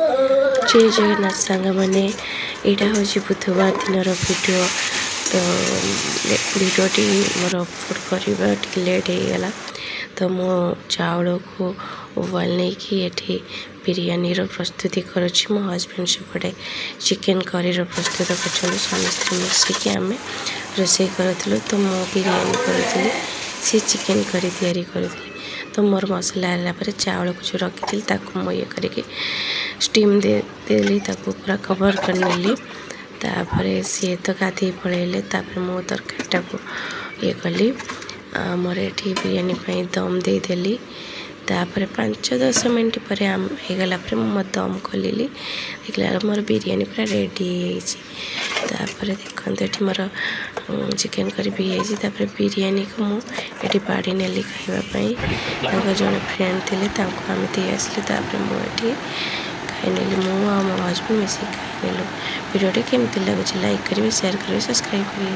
जय जगन्नाथ सांग मैंने यहाँ हूँ बुधवार दिन वीडियो तो वीडियोटी मोर अपलोड करवा लेट हो गला तो मो चाउल को उबाल नहीं कि ये बिरयानी प्रस्तुति करुँची मो हजबैंड सेपटे चिकेन करी प्रस्तुत कर समस्त मिसिकी आम रोसे करूँ तो मो बिरयानी करी सी चिकेन करी तैयारी करी तो मोर मसला है चावल को जो रखी थी ये करके स्टीम देली पूरा कवर कर नेली तापर सी तो गाधी पलैले मो तरकारीटा को ये कली मोर ये बिरयानी दम देदेली तापर 5-10 मिनट पर होगला मो दम खोली देखला मोर बिरयानी पूरा रेडी तापर देखते ये मोर चिकेन करी भी है बिरयानी को मुझे बाड़ी नेली खावाई जड़े फ्रेंड थे आम दी आसली मुझे खाई मो हजबैंड मिसिक खाई वीडियो केमती लगुच लाइक करेंगे शेयर करेंगे सब्सक्राइब करेंगे।